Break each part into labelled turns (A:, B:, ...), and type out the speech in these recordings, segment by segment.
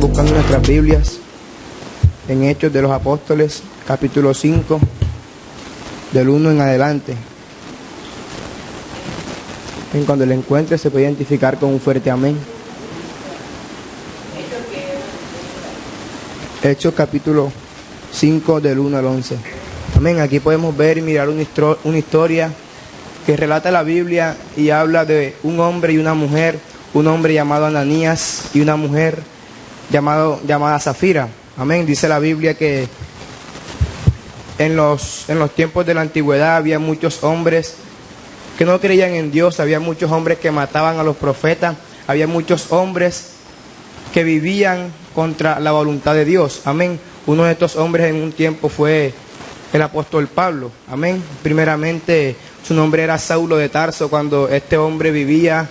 A: buscando nuestras Biblias en Hechos de los Apóstoles, capítulo 5, del 1 en adelante. En cuando lo encuentre se puede identificar con un fuerte amén. Hechos capítulo 5 del 1 al 11. Amén. Aquí podemos ver y mirar una historia que relata la Biblia y habla de un hombre y una mujer, un hombre llamado Ananías y una mujer llamada Zafira. Amén. Dice la Biblia que en los tiempos de la antigüedad había muchos hombres que no creían en Dios, había muchos hombres que mataban a los profetas, había muchos hombres que vivían contra la voluntad de Dios. Amén. Uno de estos hombres en un tiempo fue el apóstol Pablo. Amén. Primeramente su nombre era Saulo de Tarso. Cuando este hombre vivía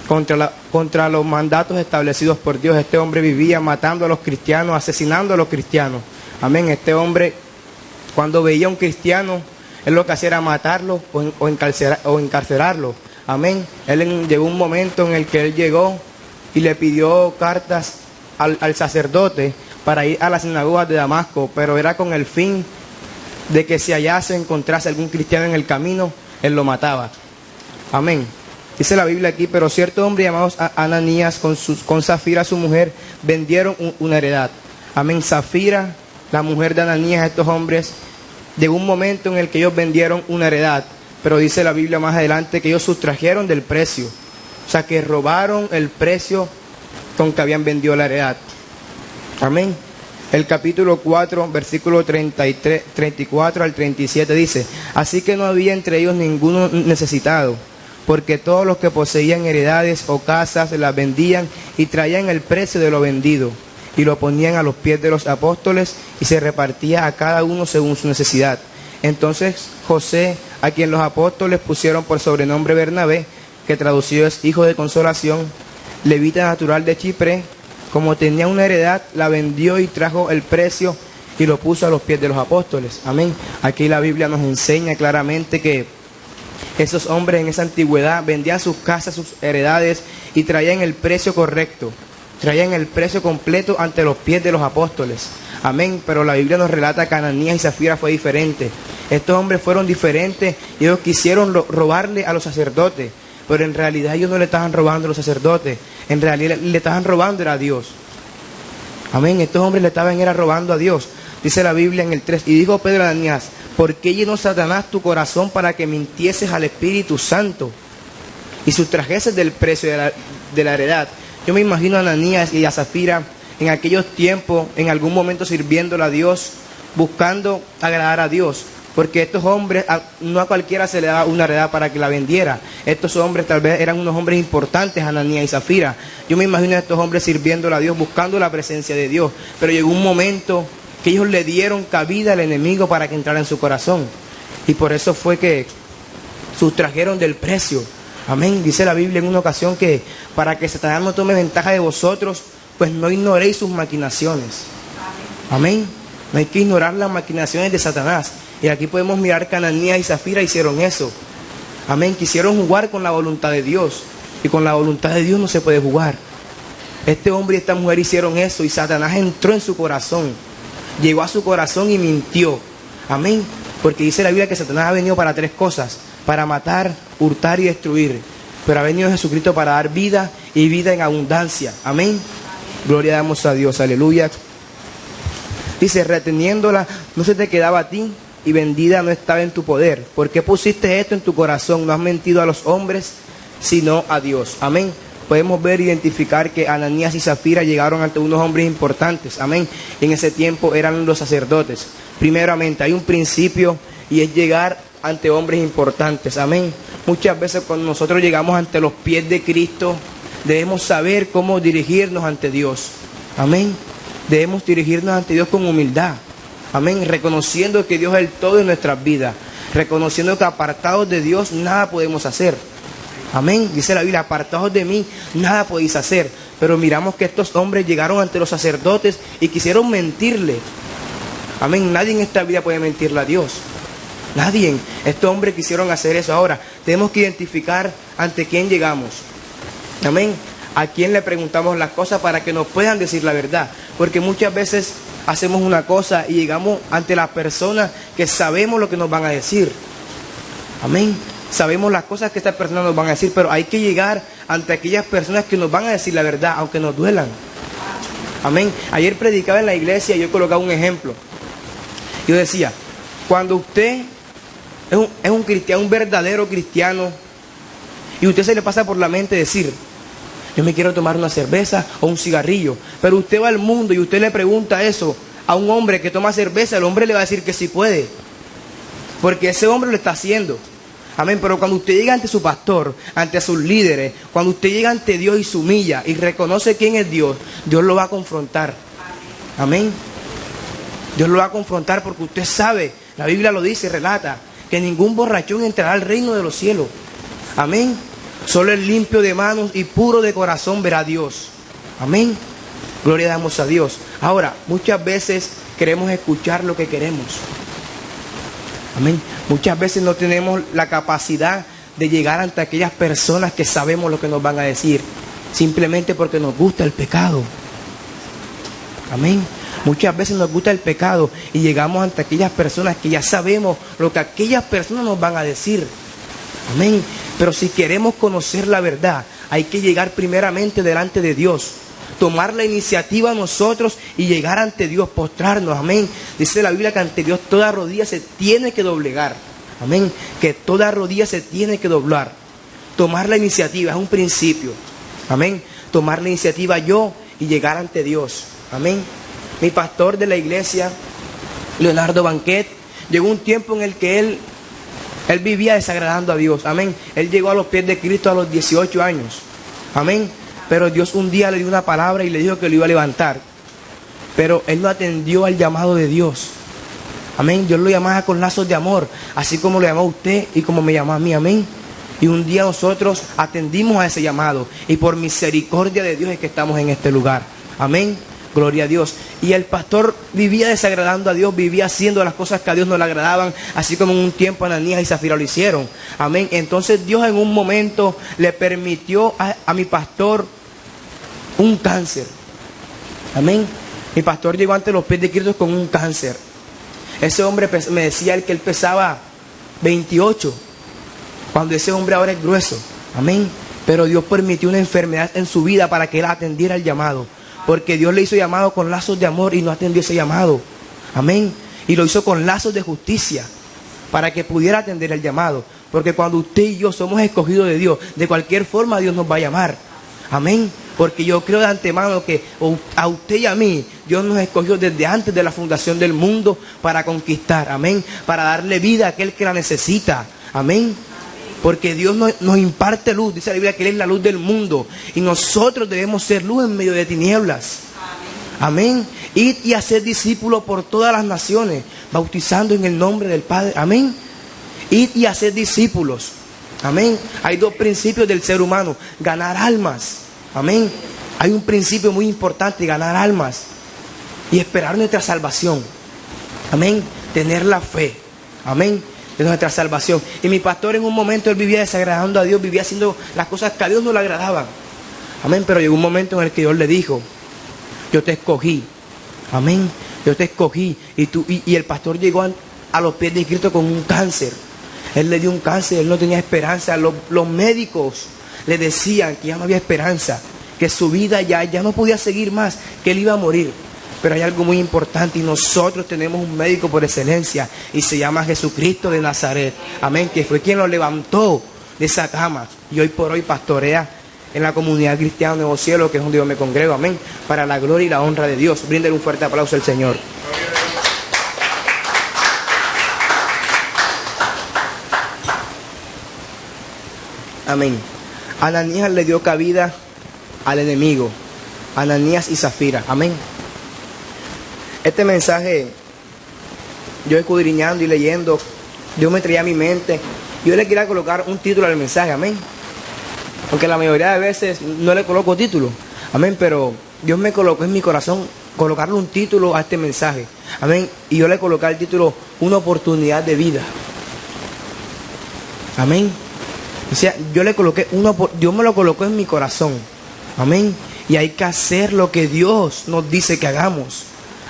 A: contra los mandatos establecidos por Dios, este hombre vivía matando a los cristianos, asesinando a los cristianos. Amén. Este hombre, cuando veía a un cristiano, él lo que hacía era matarlo o encarcelarlo. Amén. Llegó un momento en el que él llegó y le pidió cartas al sacerdote para ir a las sinagogas de Damasco, pero era con el fin de que si allá se encontrase algún cristiano en el camino, él lo mataba. Amén. Dice la Biblia aquí, pero cierto hombre llamado Ananías con Zafira su mujer vendieron una heredad. Amén. Zafira, la mujer de Ananías, estos hombres, llegó un momento en el que ellos vendieron una heredad, pero dice la Biblia más adelante que ellos sustrajeron del precio. O sea, que robaron el precio con que habían vendido la heredad. Amén. El capítulo 4, versículo 34 al 37 dice: así que no había entre ellos ninguno necesitado, porque todos los que poseían heredades o casas las vendían y traían el precio de lo vendido y lo ponían a los pies de los apóstoles y se repartía a cada uno según su necesidad. Entonces José, a quien los apóstoles pusieron por sobrenombre Bernabé, que traducido es hijo de consolación, levita natural de Chipre, como tenía una heredad, la vendió y trajo el precio y lo puso a los pies de los apóstoles. Amén. Aquí la Biblia nos enseña claramente que esos hombres en esa antigüedad vendían sus casas, sus heredades y traían el precio correcto, traían el precio completo ante los pies de los apóstoles. Amén. Pero la Biblia nos relata que Ananías y Zafira fue diferente. Estos hombres fueron diferentes y ellos quisieron robarle a los sacerdotes, pero en realidad ellos no le estaban robando a los sacerdotes, en realidad le estaban robando era a Dios. Amén. Estos hombres le estaban robando a Dios. Dice la Biblia en el 3, y dijo Pedro a Ananías: ¿por qué llenó Satanás tu corazón para que mintieses al Espíritu Santo y sustrajeses del precio de la heredad? Yo me imagino a Ananías y a Zafira en aquellos tiempos, en algún momento sirviéndole a Dios, buscando agradar a Dios. Porque estos hombres, no a cualquiera se le daba una heredad para que la vendiera. Estos hombres tal vez eran unos hombres importantes, Ananías y Zafira. Yo me imagino a estos hombres sirviéndole a Dios, buscando la presencia de Dios. Pero llegó un momento que ellos le dieron cabida al enemigo para que entrara en su corazón. Y por eso fue que sustrajeron del precio. Amén. Dice la Biblia en una ocasión que para que Satanás no tome ventaja de vosotros, pues no ignoréis sus maquinaciones. Amén. No hay que ignorar las maquinaciones de Satanás. Y aquí podemos mirar que Ananías y Zafira hicieron eso. Amén. Quisieron jugar con la voluntad de Dios. Y con la voluntad de Dios no se puede jugar. Este hombre y esta mujer hicieron eso y Satanás entró en su corazón. Llegó a su corazón y mintió. Amén. Porque dice la Biblia que Satanás ha venido para tres cosas: para matar, hurtar y destruir. Pero ha venido Jesucristo para dar vida y vida en abundancia. Amén. Gloria damos a Dios. Aleluya. Dice: reteniéndola no se te quedaba a ti, y vendida no estaba en tu poder. ¿Por qué pusiste esto en tu corazón? No has mentido a los hombres, sino a Dios. Amén. Podemos ver, identificar que Ananías y Zafira llegaron ante unos hombres importantes. Amén. Y en ese tiempo eran los sacerdotes. Primeramente, hay un principio y es llegar ante hombres importantes. Amén. Muchas veces cuando nosotros llegamos ante los pies de Cristo, debemos saber cómo dirigirnos ante Dios. Amén. Debemos dirigirnos ante Dios con humildad. Amén. Reconociendo que Dios es el todo en nuestras vidas. Reconociendo que apartados de Dios nada podemos hacer. Amén. Dice la Biblia: apartados de mí nada podéis hacer. Pero miramos que estos hombres llegaron ante los sacerdotes y quisieron mentirle. Amén. Nadie en esta vida puede mentirle a Dios. Nadie. Estos hombres quisieron hacer eso. Ahora, tenemos que identificar ante quién llegamos. Amén. ¿A quién le preguntamos las cosas para que nos puedan decir la verdad? Porque muchas veces hacemos una cosa y llegamos ante las personas que sabemos lo que nos van a decir. Amén. Sabemos las cosas que estas personas nos van a decir, pero hay que llegar ante aquellas personas que nos van a decir la verdad, aunque nos duelan. Amén. Ayer predicaba en la iglesia y yo colocaba un ejemplo. Yo decía, cuando usted es un cristiano, un verdadero cristiano, y usted se le pasa por la mente decir, yo me quiero tomar una cerveza o un cigarrillo, pero usted va al mundo y usted le pregunta eso a un hombre que toma cerveza, el hombre le va a decir que sí puede, porque ese hombre lo está haciendo. Amén. Pero cuando usted llega ante su pastor, ante sus líderes, cuando usted llega ante Dios y se humilla y reconoce quién es Dios, Dios lo va a confrontar. Amén. Dios lo va a confrontar porque usted sabe, la Biblia lo dice, relata, que ningún borrachón entrará al reino de los cielos. Amén. Solo el limpio de manos y puro de corazón verá a Dios. Amén. Gloria damos a Dios. Ahora, muchas veces queremos escuchar lo que queremos. Amén. Muchas veces no tenemos la capacidad de llegar ante aquellas personas que sabemos lo que nos van a decir, simplemente porque nos gusta el pecado. Amén. Muchas veces nos gusta el pecado y llegamos ante aquellas personas que ya sabemos lo que aquellas personas nos van a decir. Amén. Pero si queremos conocer la verdad, hay que llegar primeramente delante de Dios. Tomar la iniciativa nosotros y llegar ante Dios, postrarnos. Amén. Dice la Biblia que ante Dios toda rodilla se tiene que doblegar. Amén. Que toda rodilla se tiene que doblar. Tomar la iniciativa es un principio. Amén. Tomar la iniciativa yo y llegar ante Dios. Amén. Mi pastor de la iglesia, Leonardo Banquet, llegó un tiempo en el que él vivía desagradando a Dios. Amén. Él llegó a los pies de Cristo a los 18 años. Amén. Pero Dios un día le dio una palabra y le dijo que lo iba a levantar. Pero él no atendió al llamado de Dios. Amén. Dios lo llamaba con lazos de amor, así como lo llamó a usted y como me llamó a mí. Amén. Y un día nosotros atendimos a ese llamado. Y por misericordia de Dios es que estamos en este lugar. Amén. Gloria a Dios. Y el pastor vivía desagradando a Dios, vivía haciendo las cosas que a Dios no le agradaban, así como en un tiempo Ananías y Zafira lo hicieron. Amén. Entonces Dios en un momento le permitió a mi pastor un cáncer. Amén. Mi pastor llegó ante los pies de Cristo con un cáncer. Ese hombre me decía él que él pesaba 28, cuando ese hombre ahora es grueso. Amén. Pero Dios permitió una enfermedad en su vida para que él atendiera el llamado. Porque Dios le hizo llamado con lazos de amor y no atendió ese llamado. Amén. Y lo hizo con lazos de justicia para que pudiera atender el llamado. Porque cuando usted y yo somos escogidos de Dios, de cualquier forma Dios nos va a llamar. Amén. Porque yo creo de antemano que a usted y a mí, Dios nos escogió desde antes de la fundación del mundo para conquistar. Amén. Para darle vida a aquel que la necesita. Amén. Porque Dios nos imparte luz. Dice la Biblia que Él es la luz del mundo. Y nosotros debemos ser luz en medio de tinieblas. Amén. Id y hacer discípulos por todas las naciones, bautizando en el nombre del Padre. Amén. Id y hacer discípulos. Amén. Hay dos principios del ser humano. Ganar almas. Amén. Hay un principio muy importante, ganar almas. Y esperar nuestra salvación. Amén. Tener la fe. Amén. De nuestra salvación. Y mi pastor en un momento él vivía desagradando a Dios, vivía haciendo las cosas que a Dios no le agradaban. Amén. Pero llegó un momento en el que Dios le dijo, yo te escogí. Amén. Yo te escogí. Y el pastor llegó a los pies de Cristo con un cáncer. Él le dio un cáncer, él no tenía esperanza. Los médicos le decían que ya no había esperanza, que su vida ya no podía seguir más, que él iba a morir. Pero hay algo muy importante y nosotros tenemos un médico por excelencia y se llama Jesucristo de Nazaret. Amén, que fue quien lo levantó de esa cama y hoy por hoy pastorea en la comunidad cristiana Nuevo Cielo, que es donde yo me congrego. Amén, para la gloria y la honra de Dios. Bríndele un fuerte aplauso al Señor. Amén. Ananías le dio cabida al enemigo. Ananías y Zafira. Amén. Este mensaje, yo escudriñando y leyendo, Dios me traía a mi mente. Yo le quería colocar un título al mensaje, amén. Aunque la mayoría de veces no le coloco título, amén. Pero Dios me colocó en mi corazón colocarle un título a este mensaje, amén. Y yo le coloqué el título, una oportunidad de vida. Amén. O sea, yo le coloqué Dios me lo colocó en mi corazón. Amén. Y hay que hacer lo que Dios nos dice que hagamos.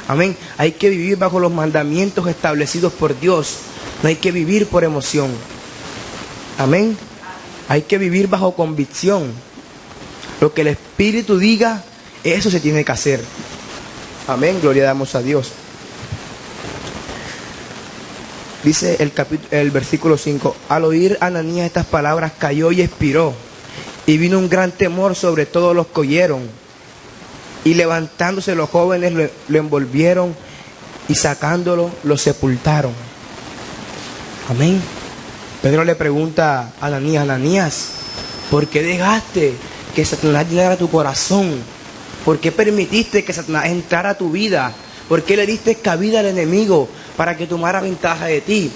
A: Amén. Hay que vivir bajo los mandamientos establecidos por Dios. No hay que vivir por emoción. Amén. Hay que vivir bajo convicción. Lo que el Espíritu diga, eso se tiene que hacer. Amén. Gloria damos a Dios. Dice el versículo 5. Al oír Ananías estas palabras, cayó y expiró. Y vino un gran temor sobre todos los que oyeron. Y levantándose los jóvenes lo envolvieron y sacándolo lo sepultaron. Amén. Pedro le pregunta a Ananías, Ananías, ¿por qué dejaste que Satanás llenara tu corazón? ¿Por qué permitiste que Satanás entrara a tu vida? ¿Por qué le diste cabida al enemigo para que tomara ventaja de ti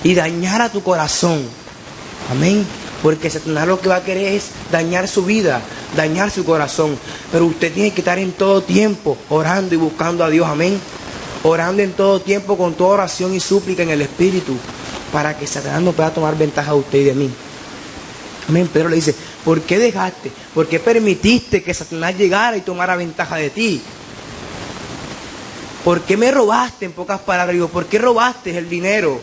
A: y dañara tu corazón? Amén. Porque Satanás lo que va a querer es dañar su vida, dañar su corazón. Pero usted tiene que estar en todo tiempo orando y buscando a Dios. Amén. Orando en todo tiempo con toda oración y súplica en el Espíritu, para que Satanás no pueda tomar ventaja de usted y de mí. Amén. Pedro le dice, ¿por qué dejaste? ¿Por qué permitiste que Satanás llegara y tomara ventaja de ti? ¿Por qué me robaste? En pocas palabras digo, ¿por qué robaste el dinero?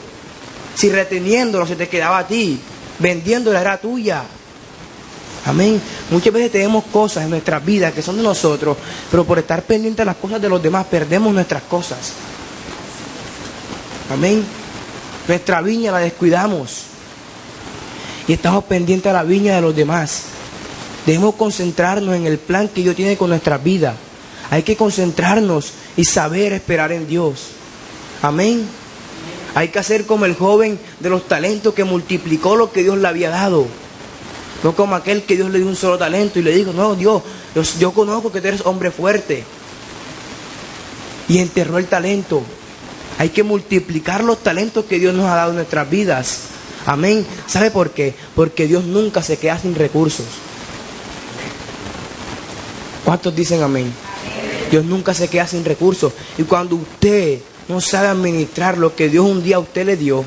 A: Si reteniéndolo se te quedaba a ti, vendiéndolo era tuya. Amén. Muchas veces tenemos cosas en nuestras vidas que son de nosotros, pero por estar pendientes de las cosas de los demás perdemos nuestras cosas. Amén. Nuestra viña la descuidamos y estamos pendientes a la viña de los demás. Debemos concentrarnos en el plan que Dios tiene con nuestra vida. Hay que concentrarnos y saber esperar en Dios. Amén. Hay que hacer como el joven de los talentos que multiplicó lo que Dios le había dado. No como aquel que Dios le dio un solo talento y le dijo, no, Dios, yo conozco que tú eres hombre fuerte. Y enterró el talento. Hay que multiplicar los talentos que Dios nos ha dado en nuestras vidas. Amén. ¿Sabe por qué? Porque Dios nunca se queda sin recursos. ¿Cuántos dicen amén? Dios nunca se queda sin recursos. Y cuando usted no sabe administrar lo que Dios un día a usted le dio,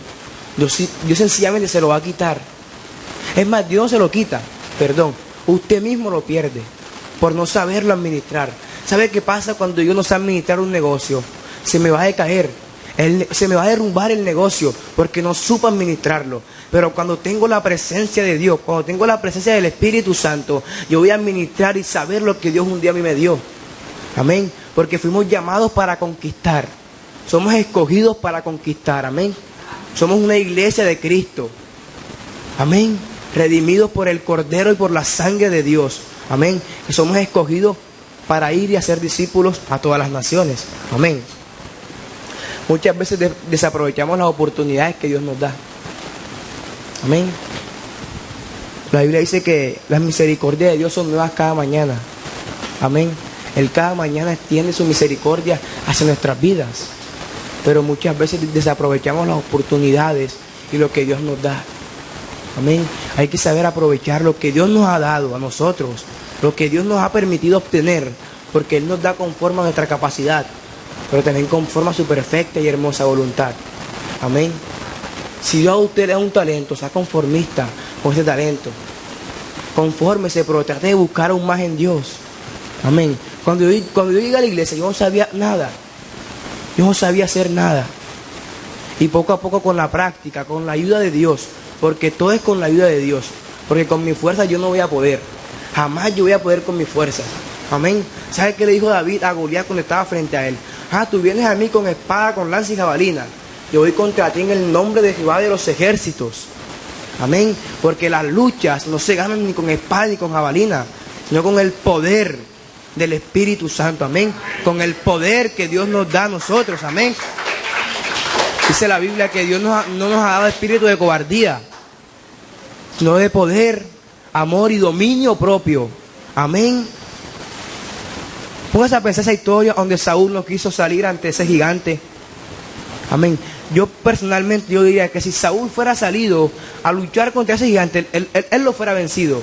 A: Dios sencillamente se lo va a quitar. Es más, Dios no se lo quita, usted mismo lo pierde por no saberlo administrar. ¿Sabe qué pasa cuando yo no sé administrar un negocio? Se me va a decaer, se me va a derrumbar el negocio porque no supo administrarlo. Pero cuando tengo la presencia de Dios, cuando tengo la presencia del Espíritu Santo, yo voy a administrar y saber lo que Dios un día a mí me dio. Amén. Porque fuimos llamados para conquistar. Somos escogidos para conquistar. Amén. Somos una iglesia de Cristo. Amén. Redimidos por el Cordero y por la sangre de Dios. Amén. Que somos escogidos para ir y hacer discípulos a todas las naciones. Amén. Muchas veces desaprovechamos las oportunidades que Dios nos da. Amén. La Biblia dice que las misericordias de Dios son nuevas cada mañana. Amén. Él cada mañana extiende su misericordia hacia nuestras vidas. Pero muchas veces desaprovechamos las oportunidades y lo que Dios nos da. Amén. Hay que saber aprovechar lo que Dios nos ha dado a nosotros, lo que Dios nos ha permitido obtener, porque Él nos da conforme a nuestra capacidad, pero también conforme a su perfecta y hermosa voluntad. Amén. Si Dios a usted le da un talento, sea conformista con ese talento. Confórmese, pero trate de buscar aún más en Dios. Amén. Cuando yo llegué a la iglesia, yo no sabía nada. Yo no sabía hacer nada. Y poco a poco con la práctica, con la ayuda de Dios, porque todo es con la ayuda de Dios, porque con mi fuerza yo no voy a poder. Jamás yo voy a poder con mi fuerza. Amén. ¿Sabe qué le dijo David a Goliat cuando estaba frente a él? Tú vienes a mí con espada, con lanza y jabalina. Yo voy contra ti en el nombre de Jehová de los ejércitos. Amén. Porque las luchas no se ganan ni con espada ni con jabalina, sino con el poder del Espíritu Santo. Amén. Con el poder que Dios nos da a nosotros. Amén. Dice la Biblia que Dios no nos ha dado espíritu de cobardía, sino de poder, amor y dominio propio. Amén. Póngase a pensar esa historia donde Saúl no quiso salir ante ese gigante. Amén. Yo personalmente diría que si Saúl fuera salido a luchar contra ese gigante, él lo fuera vencido.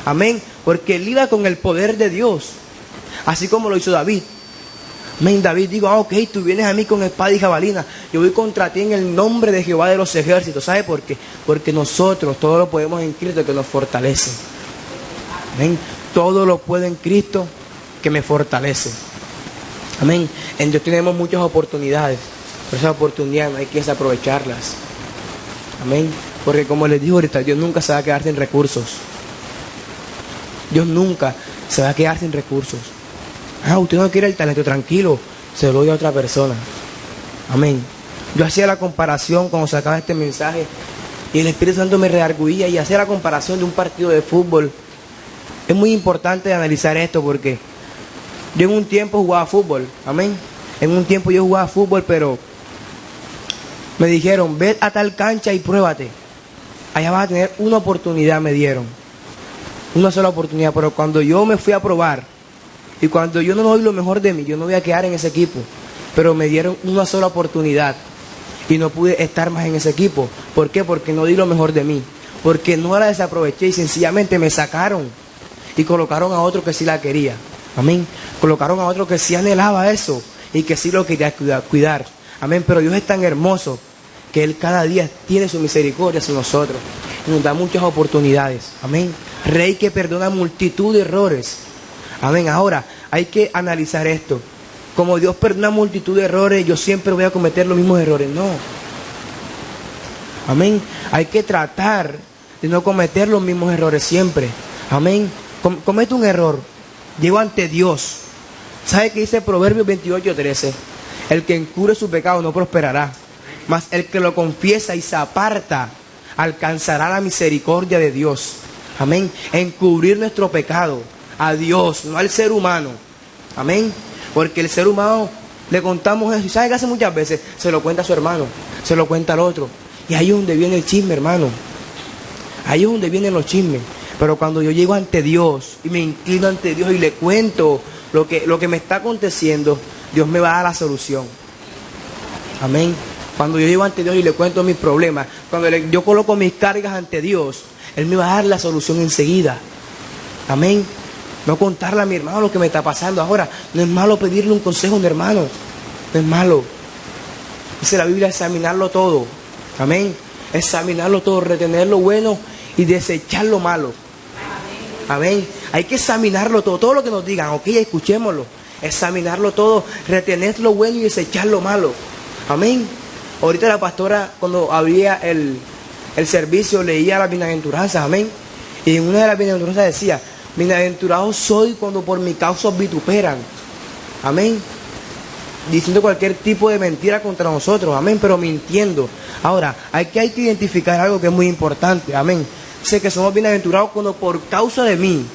A: Amén. Porque él iba con el poder de Dios, así como lo hizo David. Amén. David dijo, ok, tú vienes a mí con espada y jabalina, yo voy contra ti en el nombre de Jehová de los ejércitos. ¿Sabe por qué? Porque nosotros todo lo podemos en Cristo que nos fortalece. Amén. todo lo puedo en Cristo que me fortalece. Amén. En Dios tenemos muchas oportunidades, pero esas oportunidades no hay que desaprovecharlas. Amén. Porque como les digo ahorita, Dios nunca se va a quedar sin recursos. Dios nunca se va a quedar sin recursos. Usted no quiere el talento, tranquilo, se lo doy a otra persona. Amén. Yo hacía la comparación cuando sacaba este mensaje y el Espíritu Santo me redarguía y hacía la comparación de un partido de fútbol. Es muy importante analizar esto porque yo en un tiempo jugaba fútbol. Amén. En un tiempo yo jugaba fútbol, pero me dijeron, ve a tal cancha y pruébate. Allá vas a tener una oportunidad, me dieron. Una sola oportunidad, pero cuando yo me fui a probar y cuando yo no doy lo mejor de mí, yo no voy a quedar en ese equipo. Pero me dieron una sola oportunidad y no pude estar más en ese equipo. ¿Por qué? Porque no di lo mejor de mí. Porque no la desaproveché y sencillamente me sacaron y colocaron a otro que sí la quería. Amén. Colocaron a otro que sí anhelaba eso y que sí lo quería cuidar. Amén. Pero Dios es tan hermoso que Él cada día tiene su misericordia hacia nosotros y nos da muchas oportunidades. Amén. Rey que perdona multitud de errores. Amén. Ahora hay que analizar esto. Como Dios perdona multitud de errores, yo siempre voy a cometer los mismos errores. No. Amén. Hay que tratar de no cometer los mismos errores siempre. Amén. Comete un error, llego ante Dios. ¿Sabe qué dice Proverbios 28:13? El que encubre su pecado no prosperará, mas el que lo confiesa y se aparta alcanzará la misericordia de Dios. Amén. Encubrir nuestro pecado a Dios, no al ser humano. Amén. Porque el ser humano le contamos eso y ¿sabe qué hace muchas veces? Se lo cuenta a su hermano, se lo cuenta al otro. Y ahí es donde viene el chisme, hermano. Ahí es donde vienen los chismes. Pero cuando yo llego ante Dios y me inclino ante Dios y le cuento lo que me está aconteciendo, Dios me va a dar la solución. Amén. Cuando yo llego ante Dios y le cuento mis problemas, cuando yo coloco mis cargas ante Dios, Él me va a dar la solución enseguida. Amén. No contarle a mi hermano lo que me está pasando ahora. No es malo pedirle un consejo a un hermano. No es malo. Dice la Biblia, examinarlo todo. Amén. Examinarlo todo, retener lo bueno y desechar lo malo. Amén. Hay que examinarlo todo. Todo lo que nos digan, ok, escuchémoslo. Examinarlo todo, retener lo bueno y desechar lo malo. Amén. Ahorita la pastora, cuando abría el servicio, leía las bienaventuranzas. Amén. Y en una de las bienaventuranzas decía, bienaventurado soy cuando por mi causa os vituperan. Amén. Diciendo cualquier tipo de mentira contra nosotros. Amén. Pero mintiendo. Ahora, hay que identificar algo que es muy importante. Amén. Sé que somos bienaventurados cuando por causa de mí,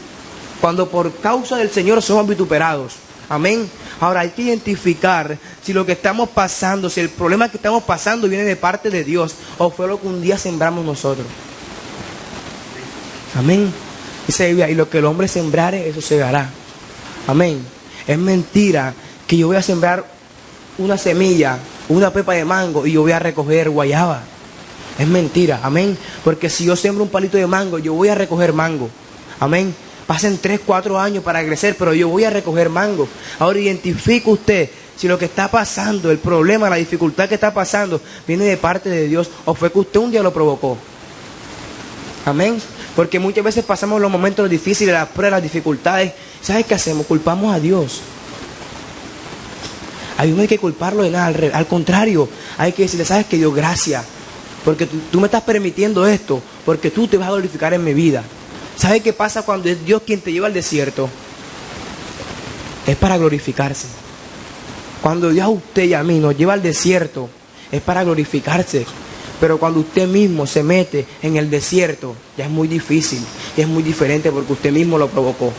A: cuando por causa del Señor somos vituperados. Amén. Ahora hay que identificar si lo que estamos pasando, si el problema que estamos pasando viene de parte de Dios o fue lo que un día sembramos nosotros. Amén. Dice Biblia, y lo que el hombre sembrare, eso segará. Amén. Es mentira que yo voy a sembrar una semilla, una pepa de mango y yo voy a recoger guayaba. Es mentira. Amén. Porque si yo siembro un palito de mango, yo voy a recoger mango. Amén. Pasen 3, 4 años para crecer, pero yo voy a recoger mango. Ahora identifique usted si lo que está pasando, el problema, la dificultad que está pasando, viene de parte de Dios o fue que usted un día lo provocó. Amén. Porque muchas veces pasamos los momentos difíciles, las pruebas, las dificultades. ¿Sabes qué hacemos? Culpamos a Dios. A Dios no hay que culparlo de nada, al contrario, hay que decirle, ¿sabes qué? Dios, gracias, porque tú me estás permitiendo esto, porque tú te vas a glorificar en mi vida. ¿Sabes qué pasa cuando es Dios quien te lleva al desierto? Es para glorificarse. Cuando Dios a usted y a mí nos lleva al desierto, es para glorificarse. Pero cuando usted mismo se mete en el desierto, ya es muy difícil, y es muy diferente porque usted mismo lo provocó.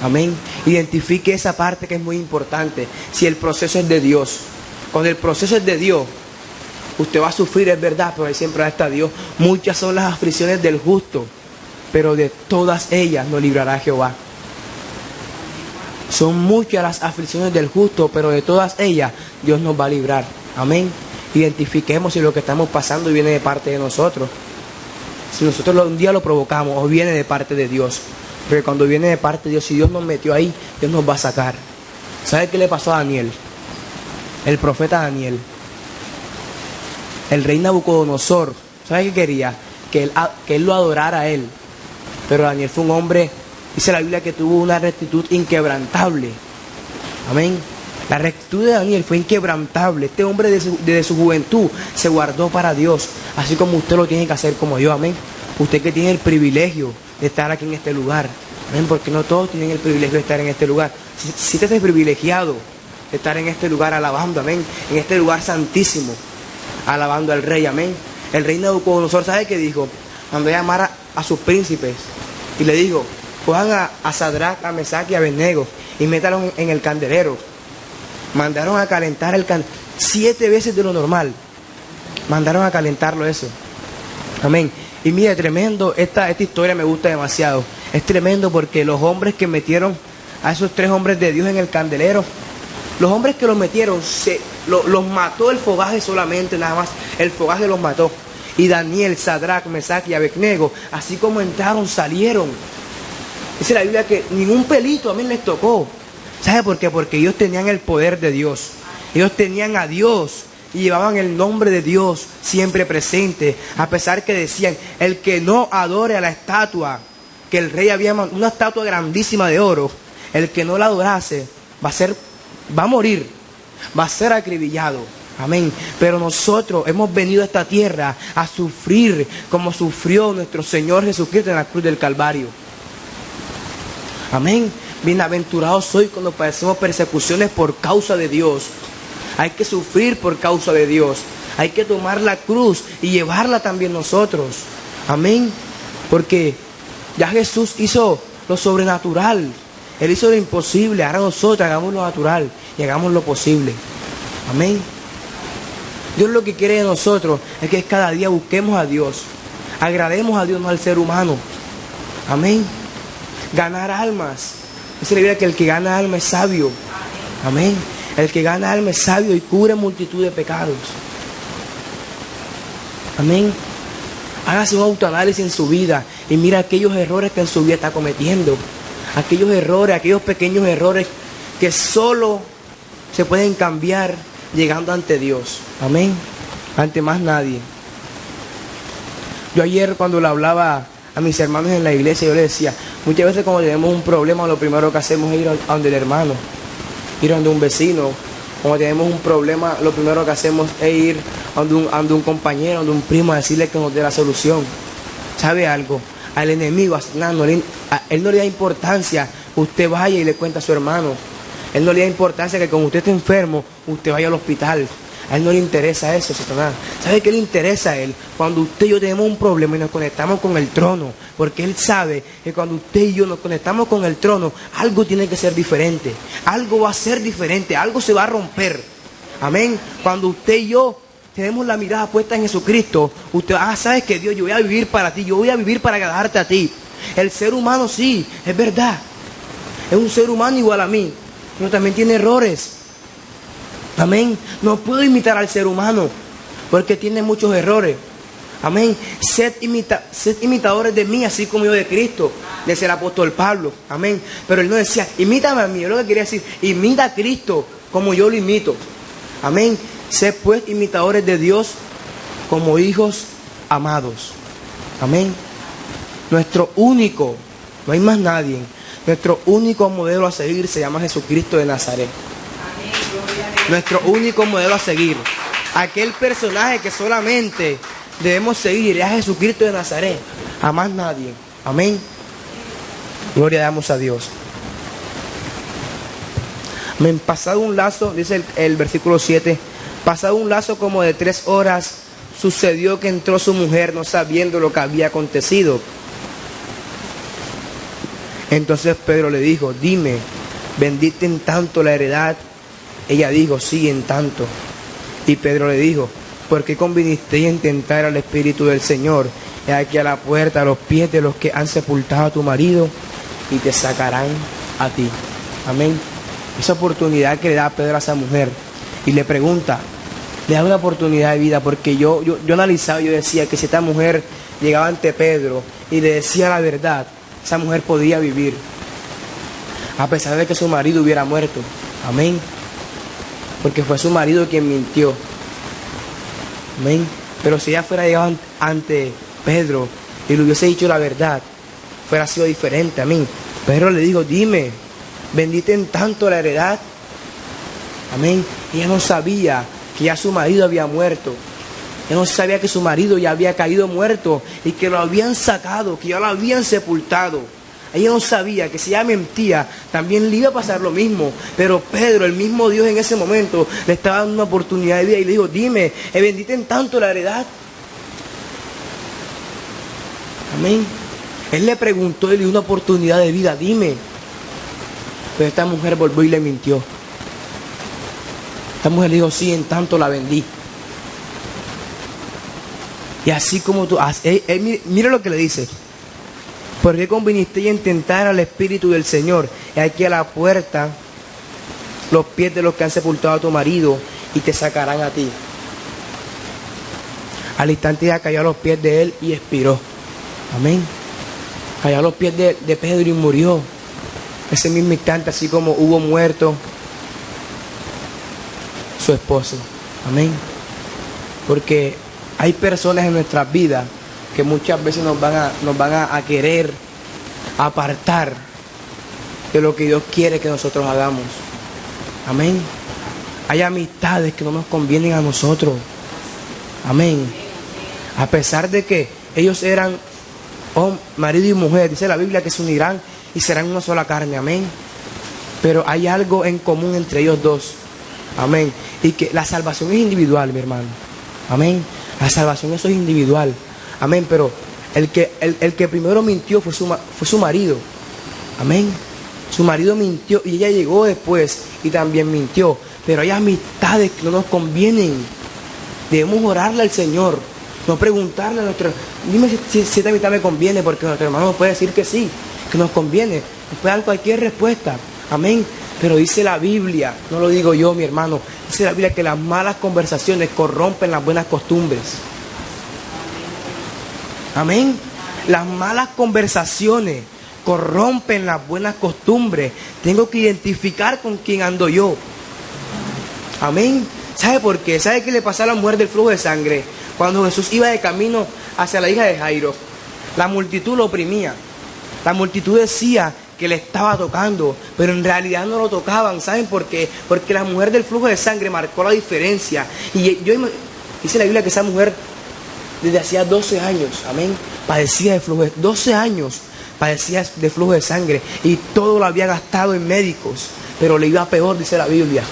A: Amén. Identifique esa parte que es muy importante. Si el proceso es de Dios. Cuando el proceso es de Dios, usted va a sufrir, es verdad, pero ahí siempre está Dios. Muchas son las aflicciones del justo, pero de todas ellas nos librará Jehová. Son muchas las aflicciones del justo, pero de todas ellas Dios nos va a librar. Amén. Identifiquemos si lo que estamos pasando viene de parte de nosotros. Si nosotros un día lo provocamos o viene de parte de Dios. Porque cuando viene de parte de Dios, si Dios nos metió ahí, Dios nos va a sacar. ¿Sabe qué le pasó a Daniel? El profeta Daniel. El rey Nabucodonosor, ¿sabe qué quería? Que él lo adorara a él. Pero Daniel fue un hombre Dice la Biblia que tuvo una rectitud inquebrantable. Amén. La rectitud de Daniel fue inquebrantable. Este hombre desde su juventud se guardó para Dios, así como usted lo tiene que hacer como yo. Amén. Usted que tiene el privilegio de estar aquí en este lugar. Amén. Porque no todos tienen el privilegio de estar en este lugar. Si usted es privilegiado de estar en este lugar alabando, amén, en este lugar santísimo, alabando al Rey, amén. El rey Nabucodonosor, ¿sabe qué dijo? Mandó a llamar a sus príncipes y le dijo: cojan a Sadrach, a Mesach y a Abednego y métalos en el candelero. Mandaron a calentar el candelero 7 veces de lo normal. Mandaron a calentarlo eso. Amén. Y mire, tremendo, esta historia me gusta demasiado. Es tremendo porque los hombres que metieron a esos 3 hombres de Dios en el candelero, los hombres que los metieron, los mató el fogaje solamente, nada más. El fogaje los mató. Y Daniel, Sadrach, Mesach y Abednego, así como entraron, salieron. Dice la Biblia que ningún pelito a mí les tocó. ¿Sabe por qué? Porque ellos tenían el poder de Dios. Ellos tenían a Dios y llevaban el nombre de Dios siempre presente. A pesar que decían: el que no adore a la estatua que el rey había mandado, una estatua grandísima de oro, el que no la adorase va a morir, va a ser acribillado. Amén. Pero nosotros hemos venido a esta tierra a sufrir como sufrió nuestro Señor Jesucristo en la cruz del Calvario. Amén. Bienaventurados soy cuando padecemos persecuciones por causa de Dios. Hay que sufrir por causa de Dios. Hay que tomar la cruz y llevarla también nosotros. Amén. Porque ya Jesús hizo lo sobrenatural. Él hizo lo imposible. Ahora nosotros hagamos lo natural y hagamos lo posible. Amén. Dios lo que quiere de nosotros es que cada día busquemos a Dios. Agrademos a Dios, no al ser humano. Amén. Ganar almas. Dice la Biblia que el que gana alma es sabio. Amén. El que gana alma es sabio y cubre multitud de pecados. Amén. Hágase un autoanálisis en su vida y mira aquellos errores que en su vida está cometiendo. Aquellos errores, aquellos pequeños errores que solo se pueden cambiar llegando ante Dios. Amén. Ante más nadie. Yo ayer cuando le hablaba a mis hermanos en la iglesia, yo les decía, muchas veces cuando tenemos un problema, lo primero que hacemos es ir a donde el hermano, ir a donde un vecino. Cuando tenemos un problema, lo primero que hacemos es ir a donde un compañero, a donde un primo, a decirle que nos dé la solución. ¿Sabe algo? Al enemigo, él no le da importancia que usted vaya y le cuente a su hermano. Él no le da importancia que cuando usted esté enfermo, usted vaya al hospital. A él no le interesa eso, Satanás. ¿Sabe qué le interesa a él? Cuando usted y yo tenemos un problema y nos conectamos con el trono. Porque él sabe que cuando usted y yo nos conectamos con el trono, algo tiene que ser diferente. Algo va a ser diferente, algo se va a romper. Amén. Cuando usted y yo tenemos la mirada puesta en Jesucristo, usted, sabes que Dios, yo voy a vivir para ti, yo voy a vivir para agradarte a ti. El ser humano sí, es verdad. Es un ser humano igual a mí, pero también tiene errores. Amén. No puedo imitar al ser humano porque tiene muchos errores. Amén. Sed imitadores de mí, así como yo de Cristo, decía el apóstol Pablo. Amén. Pero él no decía, imítame a mí. Yo lo que quería decir, imita a Cristo como yo lo imito. Amén. Sed pues imitadores de Dios como hijos amados. Amén. Nuestro único, no hay más nadie, nuestro único modelo a seguir se llama Jesucristo de Nazaret. Nuestro único modelo a seguir. Aquel personaje que solamente debemos seguir es a Jesucristo de Nazaret. A más nadie. Amén. Gloria damos a Dios. Amén. Pasado un lazo, dice el versículo 7. Pasado un lazo como de 3 horas, sucedió que entró su mujer no sabiendo lo que había acontecido. Entonces Pedro le dijo, dime, ¿vendiste en tanto la heredad? Ella dijo, sí, en tanto. Y Pedro le dijo, ¿por qué convinisteis en tentar al Espíritu del Señor? He aquí a la puerta, a los pies de los que han sepultado a tu marido, y te sacarán a ti. Amén. Esa oportunidad que le da Pedro a esa mujer, y le pregunta, le da una oportunidad de vida, porque yo analizaba, yo decía que si esta mujer llegaba ante Pedro y le decía la verdad, esa mujer podía vivir, a pesar de que su marido hubiera muerto. Amén. Porque fue su marido quien mintió. Amén. Pero si ella fuera llegado ante Pedro y le hubiese dicho la verdad, fuera sido diferente. Amén. Pedro le dijo, dime, ¿vendiste en tanto la heredad? Amén. Ella no sabía que ya su marido había muerto. Ella no sabía que su marido ya había caído muerto y que lo habían sacado, que ya lo habían sepultado. Ella no sabía que si ella mentía, también le iba a pasar lo mismo. Pero Pedro, el mismo Dios en ese momento, le estaba dando una oportunidad de vida y le dijo, dime, ¿vendiste en tanto la heredad? Amén. Él le preguntó y le dio una oportunidad de vida, dime. Pero esta mujer volvió y le mintió. Esta mujer le dijo, sí, en tanto la vendí. Y así como tú, mira lo que le dice. ¿Por qué conviniste a tentar al Espíritu del Señor? Y aquí a la puerta los pies de los que han sepultado a tu marido y te sacarán a ti. Al instante ella cayó a los pies de él y expiró. Amén. Cayó a los pies de Pedro y murió. Ese mismo instante, así como hubo muerto su esposo. Amén. Porque hay personas en nuestras vidas que muchas veces nos van a querer apartar de lo que Dios quiere que nosotros hagamos. Amén. Hay amistades que no nos convienen a nosotros. Amén. A pesar de que ellos eran marido y mujer, dice la Biblia que se unirán y serán una sola carne. Amén. Pero hay algo en común entre ellos dos. Amén. Y que la salvación es individual, mi hermano. Amén. La salvación, eso es individual. Amén. Pero el que primero mintió fue su marido. Amén. Su marido mintió y ella llegó después y también mintió. Pero hay amistades que no nos convienen. Debemos orarle al Señor. No preguntarle a nuestro, dime si esta amistad me conviene, porque nuestro hermano nos puede decir que sí, que nos conviene. Nos puede dar cualquier respuesta. Amén. Pero dice la Biblia, no lo digo yo, mi hermano, dice la Biblia que las malas conversaciones corrompen las buenas costumbres. Amén. Las malas conversaciones corrompen las buenas costumbres. Tengo que identificar con quién ando yo. Amén. ¿Sabe por qué? ¿Sabe qué le pasó a la mujer del flujo de sangre? Cuando Jesús iba de camino hacia la hija de Jairo, la multitud lo oprimía. La multitud decía que le estaba tocando, pero en realidad no lo tocaban. ¿Saben por qué? Porque la mujer del flujo de sangre marcó la diferencia. Y dice la Biblia que esa mujer desde hacía 12 años, amén, padecía de flujo, 12 años padecía de flujo de sangre y todo lo había gastado en médicos, pero le iba peor, dice la Biblia.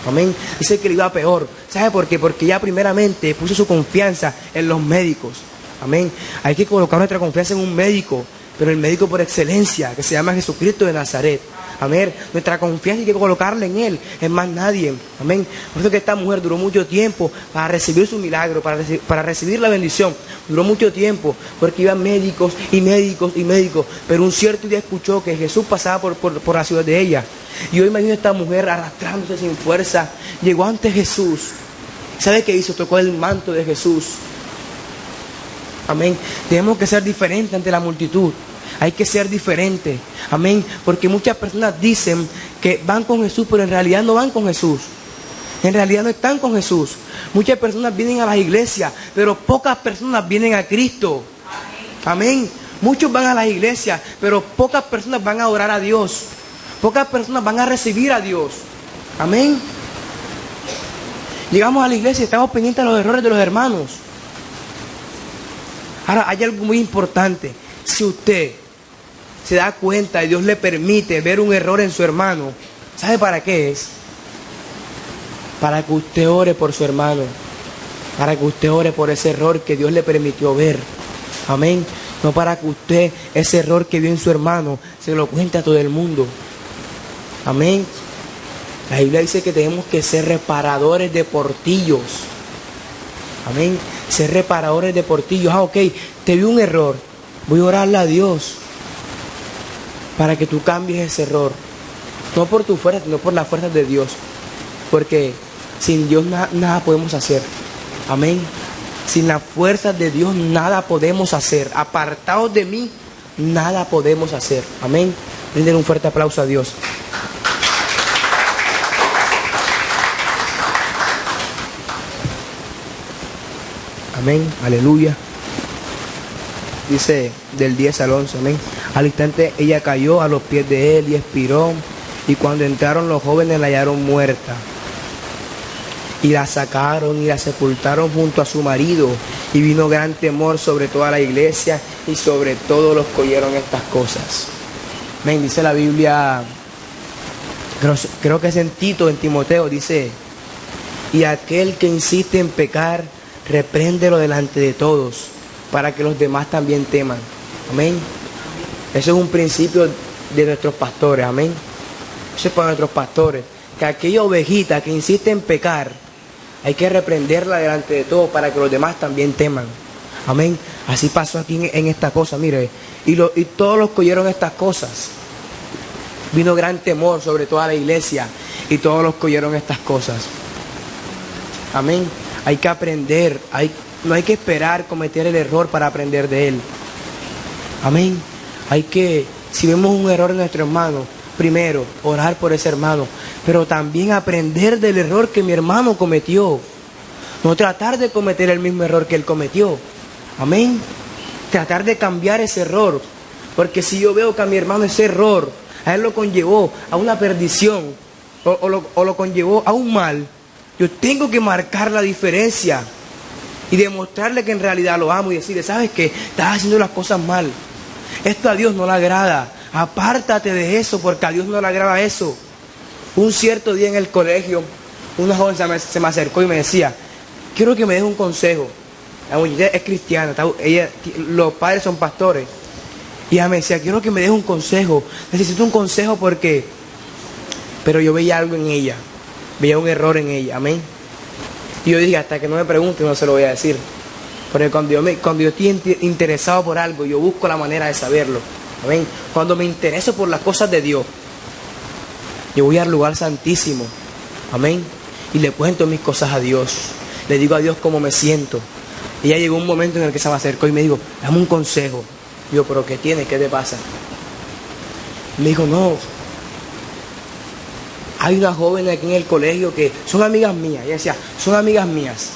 A: Amén. Dice que le iba peor. ¿Sabe por qué? Porque ella primeramente puso su confianza en los médicos. Amén. Hay que colocar nuestra confianza en un médico, pero el médico por excelencia, que se llama Jesucristo de Nazaret. Amén. Nuestra confianza hay que colocarla en Él, en más nadie. Amén. Por eso que esta mujer duró mucho tiempo para recibir su milagro, para recibir la bendición. Duró mucho tiempo, porque iban médicos y médicos y médicos. Pero un cierto día escuchó que Jesús pasaba por la ciudad de ella. Y yo imagino a esta mujer arrastrándose sin fuerza. Llegó ante Jesús. ¿Sabe qué hizo? Tocó el manto de Jesús. Amén. Tenemos que ser diferentes ante la multitud. Hay que ser diferentes. Amén. Porque muchas personas dicen que van con Jesús, pero en realidad no van con Jesús. En realidad no están con Jesús. Muchas personas vienen a las iglesias, pero pocas personas vienen a Cristo. Amén. Muchos van a las iglesias, pero pocas personas van a orar a Dios. Pocas personas van a recibir a Dios. Amén. Llegamos a la iglesia y estamos pendientes de los errores de los hermanos. Ahora, hay algo muy importante. Si usted se da cuenta y Dios le permite ver un error en su hermano, ¿sabe para qué es? Para que usted ore por su hermano. Para que usted ore por ese error que Dios le permitió ver. Amén. No para que usted ese error que vio en su hermano se lo cuente a todo el mundo. Amén. La Biblia dice que tenemos que ser reparadores de portillos. Amén. Ser reparadores de portillos. Ok, te vi un error. Voy a orarle a Dios para que tú cambies ese error. No por tu fuerza, sino por las fuerzas de Dios. Porque sin Dios nada podemos hacer. Amén. Sin las fuerzas de Dios nada podemos hacer. Apartados de mí, nada podemos hacer. Amén. Brinden un fuerte aplauso a Dios. Amén, aleluya. Dice del 10 al 11, amén. Al instante ella cayó a los pies de él y expiró, y cuando entraron los jóvenes la hallaron muerta. Y la sacaron y la sepultaron junto a su marido, y vino gran temor sobre toda la iglesia y sobre todos los que oyeron estas cosas. Amén. Dice la Biblia, creo que es en Tito, en Timoteo, dice: y aquel que insiste en pecar, repréndelo delante de todos, para que los demás también teman. Amén. Eso es un principio de nuestros pastores. Amén. Eso es para nuestros pastores, que aquella ovejita que insiste en pecar, hay que reprenderla delante de todos para que los demás también teman. Amén. Así pasó aquí en esta cosa, mire. Y todos los que oyeron estas cosas, vino gran temor sobre toda la iglesia y todos los que oyeron estas cosas. Amén. Hay que aprender, no hay que esperar cometer el error para aprender de él. Amén. Hay que, si vemos un error en nuestro hermano, primero orar por ese hermano, pero también aprender del error que mi hermano cometió. No tratar de cometer el mismo error que él cometió. Amén. Tratar de cambiar ese error. Porque si yo veo que a mi hermano ese error, a él lo conllevó a una perdición, o lo conllevó a un mal, yo tengo que marcar la diferencia y demostrarle que en realidad lo amo y decirle: ¿sabes qué? Estás haciendo las cosas mal. Esto a Dios no le agrada. Apártate de eso, porque a Dios no le agrada eso. Un cierto día en el colegio, una joven se me acercó y me decía: quiero que me des un consejo. La muchacha es cristiana, los padres son pastores. Y ella me decía: quiero que me des un consejo. Necesito un consejo porque... Pero yo veía algo en ella. Veía un error en ella. Amén. Y yo dije: hasta que no me pregunte no se lo voy a decir. Porque cuando yo estoy interesado por algo, yo busco la manera de saberlo. Amén. Cuando me intereso por las cosas de Dios, yo voy al lugar santísimo. Amén. Y le cuento mis cosas a Dios. Le digo a Dios cómo me siento. Y ya llegó un momento en el que se me acercó y me dijo: dame un consejo. Yo: ¿pero qué tienes? ¿Qué te pasa? Me dijo: no, hay una joven aquí en el colegio que son amigas mías. Ella decía: son amigas mías.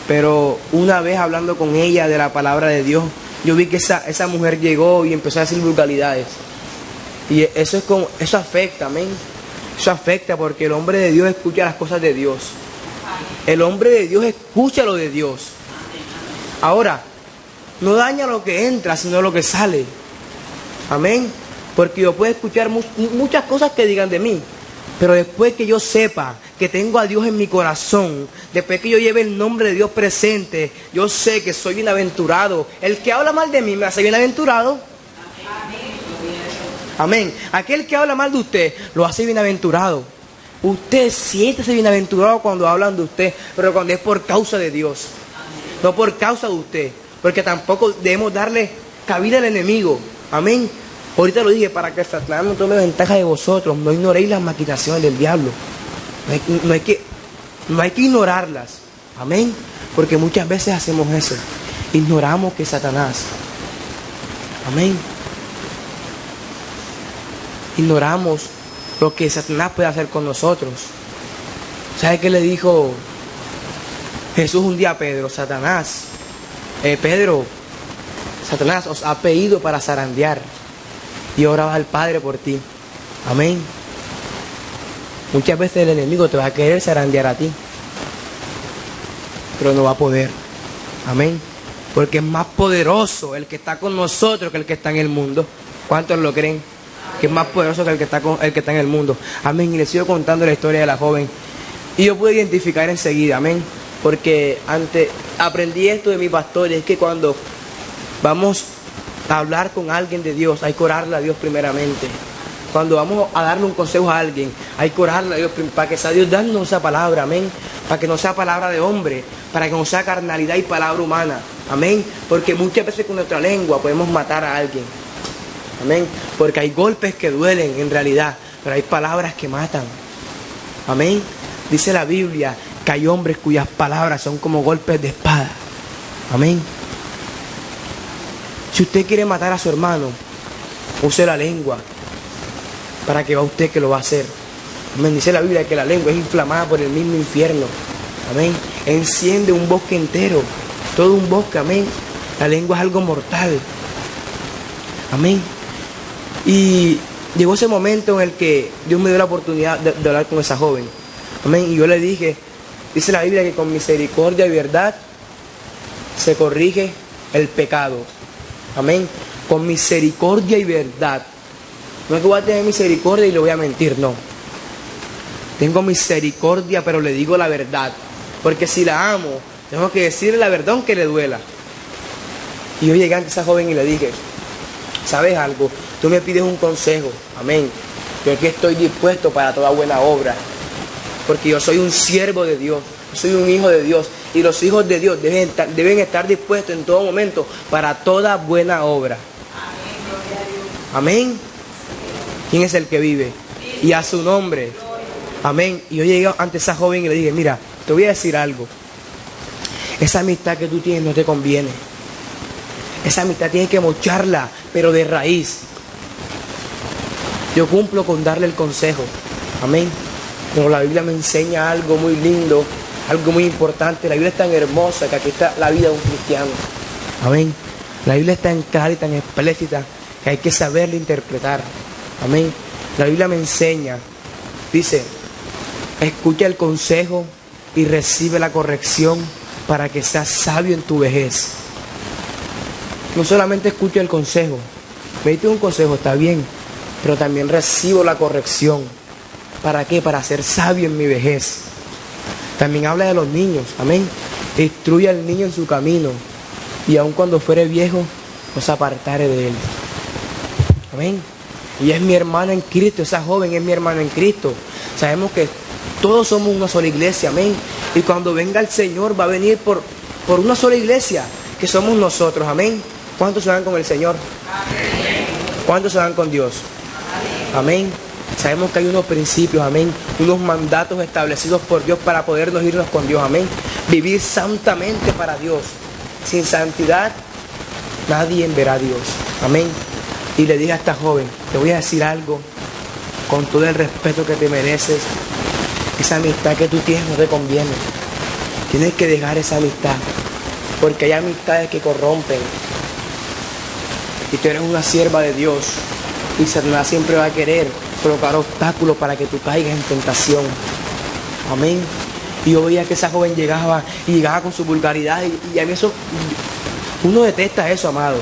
A: Pero una vez hablando con ella de la palabra de Dios, yo vi que esa mujer llegó y empezó a decir vulgaridades. Y eso afecta, amén. Eso afecta porque el hombre de Dios escucha las cosas de Dios. El hombre de Dios escucha lo de Dios. Ahora, no daña lo que entra, sino lo que sale. Amén. Porque yo puedo escuchar muchas cosas que digan de mí, pero después que yo sepa que tengo a Dios en mi corazón, después que yo lleve el nombre de Dios presente, yo sé que soy bienaventurado. El que habla mal de mí me hace bienaventurado. Amén. Aquel que habla mal de usted lo hace bienaventurado. Usted siéntese bienaventurado cuando hablan de usted, pero cuando es por causa de Dios, no por causa de usted, porque tampoco debemos darle cabida al enemigo. Amén. Ahorita lo dije, para que Satanás no tome ventaja de vosotros. No ignoréis las maquinaciones del diablo. No hay que ignorarlas. Amén. Porque muchas veces hacemos eso. Ignoramos que Satanás. Amén. Ignoramos lo que Satanás puede hacer con nosotros. ¿Sabe qué le dijo Jesús un día a Pedro? Satanás, Pedro, Satanás os ha pedido para zarandear. Y oraba al Padre por ti. Amén. Muchas veces el enemigo te va a querer zarandear a ti, pero no va a poder. Amén. Porque es más poderoso el que está con nosotros que el que está en el mundo. ¿Cuántos lo creen? Que es más poderoso que el que está en el mundo. Amén. Y les sigo contando la historia de la joven. Y yo pude identificar enseguida. Amén. Porque aprendí esto de mi pastor. Y es que cuando vamos a hablar con alguien de Dios, hay que orarle a Dios primeramente. Cuando vamos a darle un consejo a alguien, hay que orarle a Dios para que sea Dios dándonos esa palabra. Amén. Para que no sea palabra de hombre, para que no sea carnalidad y palabra humana. Amén. Porque muchas veces con nuestra lengua podemos matar a alguien. Amén. Porque hay golpes que duelen en realidad, pero hay palabras que matan. Amén. Dice la Biblia que hay hombres cuyas palabras son como golpes de espada. Amén. Si usted quiere matar a su hermano, use la lengua, para que vea usted que lo va a hacer. Amén. Dice la Biblia que la lengua es inflamada por el mismo infierno. Amén. Enciende un bosque entero, todo un bosque. Amén. La lengua es algo mortal. Amén. Y llegó ese momento en el que Dios me dio la oportunidad de hablar con esa joven. Amén. Y yo le dije, dice la Biblia que con misericordia y verdad se corrige el pecado. Amén. Con misericordia y verdad. No es que voy a tener misericordia y le voy a mentir, no. Tengo misericordia, pero le digo la verdad. Porque si la amo, tengo que decirle la verdad aunque le duela. Y yo llegué ante esa joven y le dije, ¿sabes algo? Tú me pides un consejo. Amén. Yo aquí estoy dispuesto para toda buena obra. Porque yo soy un siervo de Dios. Yo soy un hijo de Dios. Y los hijos de Dios deben estar dispuestos en todo momento para toda buena obra. Amén. ¿Quién es el que vive? Y a su nombre. Amén. Y yo llegué ante esa joven y le dije, mira, te voy a decir algo. Esa amistad que tú tienes no te conviene. Esa amistad tienes que mocharla, pero de raíz. Yo cumplo con darle el consejo. Amén. Pero la Biblia me enseña algo muy lindo, algo muy importante. La Biblia es tan hermosa que aquí está la vida de un cristiano. Amén. La Biblia es tan clara y tan explícita que hay que saberla interpretar. Amén. La Biblia me enseña, dice, escucha el consejo y recibe la corrección para que seas sabio en tu vejez. No solamente escucho el consejo, me diste un consejo, está bien, pero también recibo la corrección. ¿Para qué? Para ser sabio en mi vejez. También habla de los niños, amén. Instruye al niño en su camino, y aun cuando fuere viejo, no se apartare de él. Amén. Y es mi hermana en Cristo, esa joven es mi hermana en Cristo. Sabemos que todos somos una sola iglesia, amén. Y cuando venga el Señor va a venir por una sola iglesia, que somos nosotros, amén. ¿Cuántos se van con el Señor? Amén. ¿Cuántos se van con Dios? Amén. Sabemos que hay unos principios, amén, unos mandatos establecidos por Dios para podernos irnos con Dios, amén. Vivir santamente para Dios. Sin santidad nadie verá a Dios, amén. Y le dije a esta joven, te voy a decir algo, con todo el respeto que te mereces, esa amistad que tú tienes no te conviene. Tienes que dejar esa amistad, porque hay amistades que corrompen. Y tú eres una sierva de Dios, y Satanás siempre va a querer colocar obstáculos para que tú caigas en tentación. Amén. Y yo veía que esa joven llegaba con su vulgaridad, y a mí eso, uno detesta eso, amado.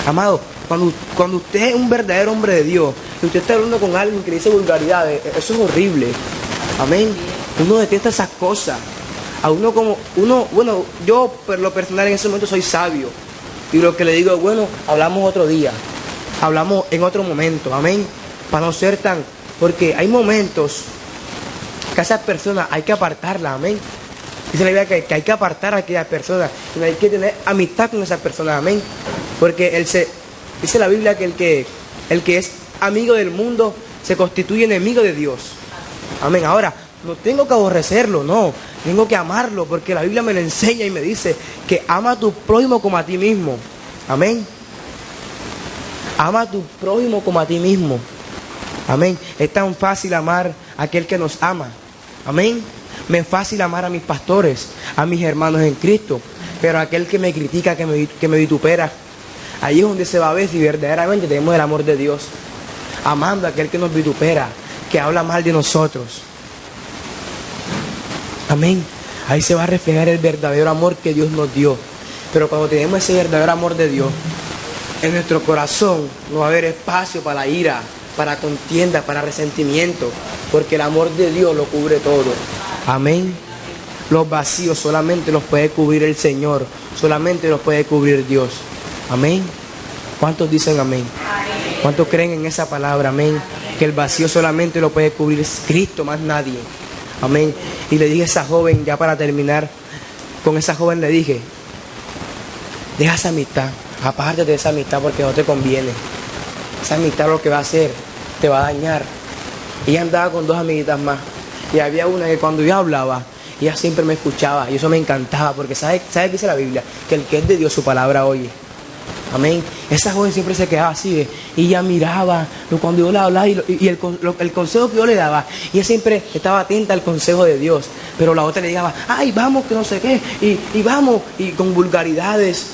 A: Amado, cuando usted es un verdadero hombre de Dios, y usted está hablando con alguien que le dice vulgaridades, eso es horrible. Amén. Uno detesta esas cosas. A uno bueno, yo por lo personal en ese momento soy sabio. Y lo que le digo es, bueno, hablamos otro día. Hablamos en otro momento. Amén. Para no ser tan... Porque hay momentos que a esas personas hay que apartarlas. Amén. Dice la Biblia que hay que apartar a aquellas personas. Y no hay que tener amistad con esas personas. Amén. Porque dice la Biblia que el que es amigo del mundo se constituye enemigo de Dios. Amén. Ahora, no tengo que aborrecerlo, no. Tengo que amarlo, porque la Biblia me lo enseña y me dice que ama a tu prójimo como a ti mismo. Amén. Ama a tu prójimo como a ti mismo. Amén. Es tan fácil amar a aquel que nos ama. Amén. Me es fácil amar a mis pastores, a mis hermanos en Cristo. Pero aquel que me critica, que me vitupera, ahí es donde se va a ver si verdaderamente tenemos el amor de Dios. Amando a aquel que nos vitupera, que habla mal de nosotros. Amén. Ahí se va a reflejar el verdadero amor que Dios nos dio. Pero cuando tenemos ese verdadero amor de Dios, en nuestro corazón no va a haber espacio para la ira, para contienda, para resentimiento, porque el amor de Dios lo cubre todo. Amén. Los vacíos solamente los puede cubrir el Señor, solamente los puede cubrir Dios. Amén. ¿Cuántos dicen amén? ¿Cuántos creen en esa palabra? Amén. Que el vacío solamente lo puede cubrir Cristo, más nadie. Amén. Y le dije a esa joven, ya para terminar, con esa joven le dije, deja esa amistad, apártate de esa amistad porque no te conviene. Esa amistad lo que va a hacer, te va a dañar. Ella andaba con dos amiguitas más, y había una que cuando yo hablaba, ella siempre me escuchaba, y eso me encantaba, porque ¿sabe qué dice la Biblia? Que el que es de Dios su palabra oye. Amén. Esa joven siempre se quedaba así, y ella miraba cuando yo le hablaba y el consejo que yo le daba, y ella siempre estaba atenta al consejo de Dios. Pero la otra le decía, ay, vamos, que no sé qué, y vamos, y con vulgaridades.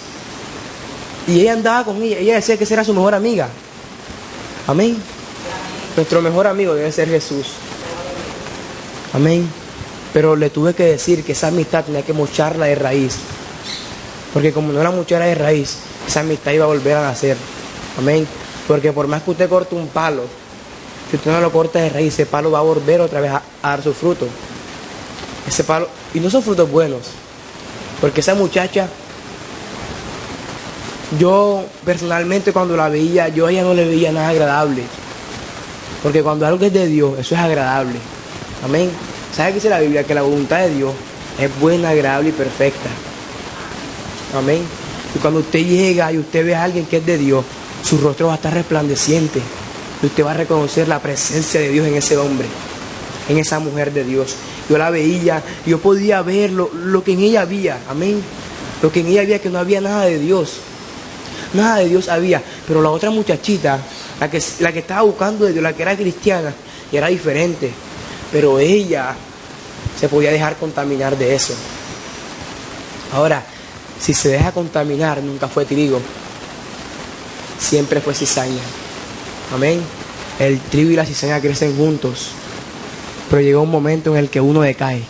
A: Y ella andaba con ella. Ella decía que esa era su mejor amiga. Amén. Nuestro mejor amigo debe ser Jesús. Amén. Pero le tuve que decir que esa amistad tenía que mocharla de raíz. Porque como no la mochara de raíz, esa amistad iba a volver a nacer. Amén. Porque por más que usted corte un palo, si usted no lo corta de raíz, ese palo va a volver otra vez a dar su fruto. Ese palo, y no son frutos buenos. Porque esa muchacha, yo personalmente cuando la veía, yo a ella no le veía nada agradable. Porque cuando algo es de Dios, eso es agradable. Amén. ¿Sabe qué dice la Biblia? Que la voluntad de Dios es buena, agradable y perfecta. Amén. Y cuando usted llega y usted ve a alguien que es de Dios, su rostro va a estar resplandeciente. Y usted va a reconocer la presencia de Dios en ese hombre, en esa mujer de Dios. Yo la veía, yo podía ver lo que en ella había. Amén. Lo que en ella había, que no había nada de Dios. Nada de Dios había. Pero la otra muchachita, la que estaba buscando de Dios, la que era cristiana, y era diferente. Pero ella se podía dejar contaminar de eso. Ahora, si se deja contaminar, nunca fue trigo. Siempre fue cizaña. Amén. El trigo y la cizaña crecen juntos. Pero llega un momento en el que uno decae.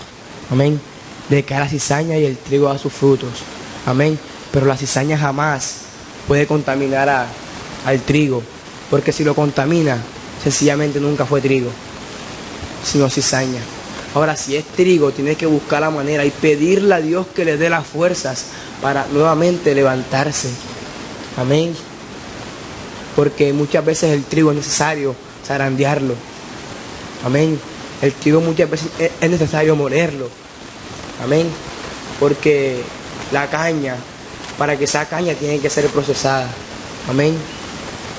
A: Amén. Decae la cizaña y el trigo da sus frutos. Amén. Pero la cizaña jamás puede contaminar al trigo. Porque si lo contamina, sencillamente nunca fue trigo, sino cizaña. Ahora, si es trigo, tiene que buscar la manera y pedirle a Dios que le dé las fuerzas para nuevamente levantarse. Amén. Porque muchas veces el trigo es necesario zarandearlo. Amén. El trigo muchas veces es necesario molerlo. Amén. Porque la caña, para que esa caña tiene que ser procesada. Amén.